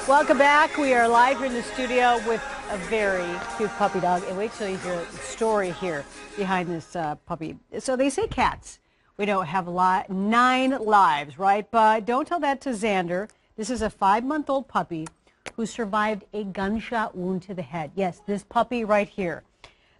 Welcome back. We are live here in the studio with a very cute puppy dog. And wait till you hear the story here behind this puppy. So they say cats, we don't have 9 lives, right? But don't tell that to Zander. This is a 5-month-old puppy who survived a gunshot wound to the head. Yes, this puppy right here.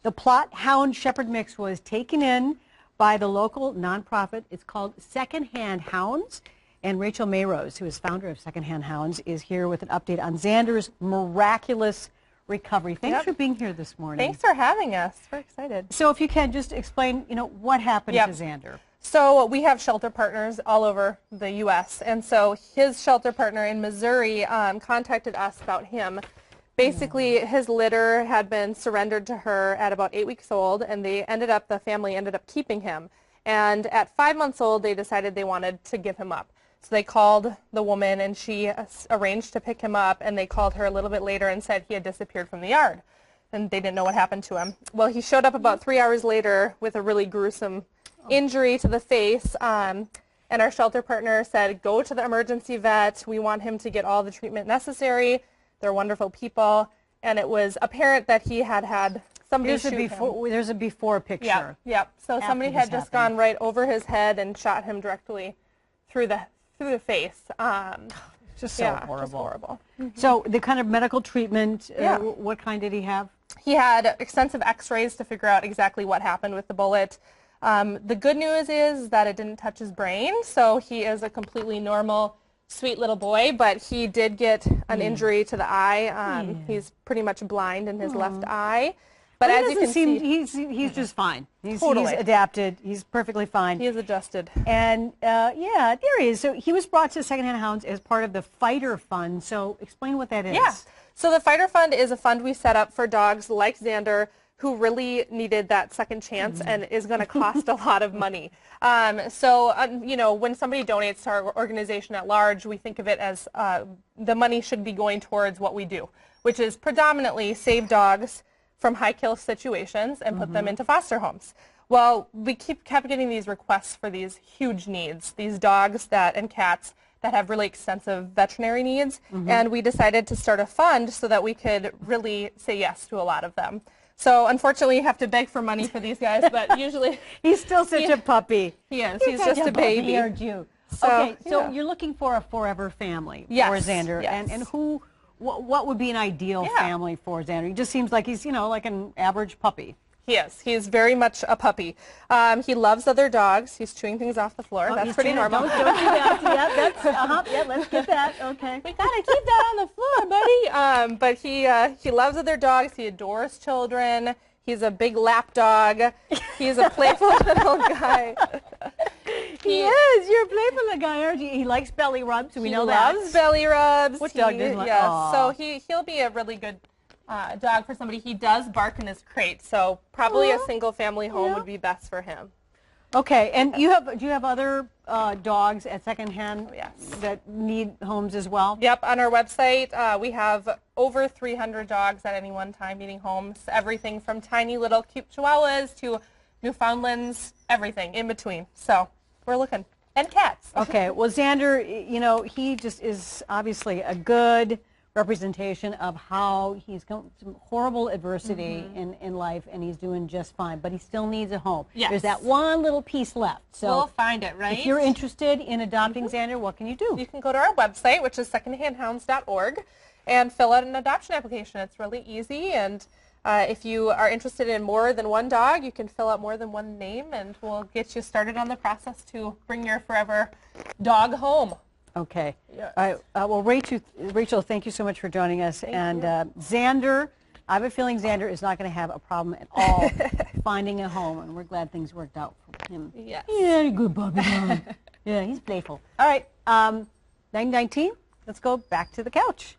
The Plot Hound Shepherd mix was taken in by the local nonprofit. It's called Secondhand Hounds. And Rachel Mayrose, who is founder of Secondhand Hounds, is here with an update on Zander's miraculous recovery. Thanks for being here this morning. Thanks for having us. We're excited. So if you can, just explain, what happened to Zander. So we have shelter partners all over the U.S. And so his shelter partner in Missouri contacted us about him. Basically, his litter had been surrendered to her at about 8 weeks old, and the family ended up keeping him. And at 5 months old, they decided they wanted to give him up. So they called the woman, and she arranged to pick him up, and they called her a little bit later and said he had disappeared from the yard, and they didn't know what happened to him. Well, he showed up about 3 hours later with a really gruesome injury to the face, and our shelter partner said, go to the emergency vet. We want him to get all the treatment necessary. They're wonderful people, and it was apparent that he had somebody shoot him. There's a before picture. Yep. So somebody had just gone right over his head and shot him directly through the face. Just so horrible. Just horrible. So the kind of medical treatment, what kind did he have? He had extensive x-rays to figure out exactly what happened with the bullet. The good news is that it didn't touch his brain, so he is a completely normal, sweet little boy, but he did get an injury to the eye. He's pretty much blind in his left eye. But as you can see, he's just fine. He's adapted. He's perfectly fine. He is adjusted. And yeah, there he is. So he was brought to Secondhand Hounds as part of the Fighter Fund. So explain what that is. Yeah. So the Fighter Fund is a fund we set up for dogs like Zander who really needed that second chance and is going to cost a lot of money. When somebody donates to our organization at large, we think of it as the money should be going towards what we do, which is predominantly save dogs from high-kill situations and put them into foster homes. Well, we kept getting these requests for these huge needs, these dogs and cats that have really extensive veterinary needs, and we decided to start a fund so that we could really say yes to a lot of them. So unfortunately, you have to beg for money for these guys, but usually he's still such a puppy. He is. He's just a baby. Aren't you? So you're looking for a forever family for Zander, and who? What would be an ideal family for Zander? He just seems like he's, like an average puppy. He is. He is very much a puppy. He loves other dogs. He's chewing things off the floor. That's pretty normal. Don't do that. Let's get that. Okay. We gotta keep that on the floor, buddy. But he loves other dogs. He adores children. He's a big lap dog. He's a playful little guy. He is. You're a playful little guy, aren't you? He likes belly rubs. We know that. He loves belly rubs. What dog doesn't like? Yes. So he'll be a really good dog for somebody. He does bark in his crate, so probably a single family home would be best for him. Okay, and do you have other dogs at Secondhand that need homes as well? Yep, on our website we have over 300 dogs at any one time needing homes. Everything from tiny little cute chihuahuas to Newfoundlands, everything in between. So we're looking. And cats. Okay, well Zander, he just is obviously a good representation of how he's come some horrible adversity in life, and he's doing just fine, but he still needs a home. Yes. There's that one little piece left. So we'll find it, right? If you're interested in adopting Zander, what can you do? You can go to our website, which is secondhandhounds.org, and fill out an adoption application. It's really easy, and if you are interested in more than one dog, you can fill out more than one name, and we'll get you started on the process to bring your forever dog home. Okay. Yes. Well, Rachel, thank you so much for joining us. And Zander, I have a feeling Zander is not going to have a problem at all finding a home, and we're glad things worked out for him. Yes. Yeah, good puppy dog. Yeah, he's playful. All right, 9:19. Let's go back to the couch.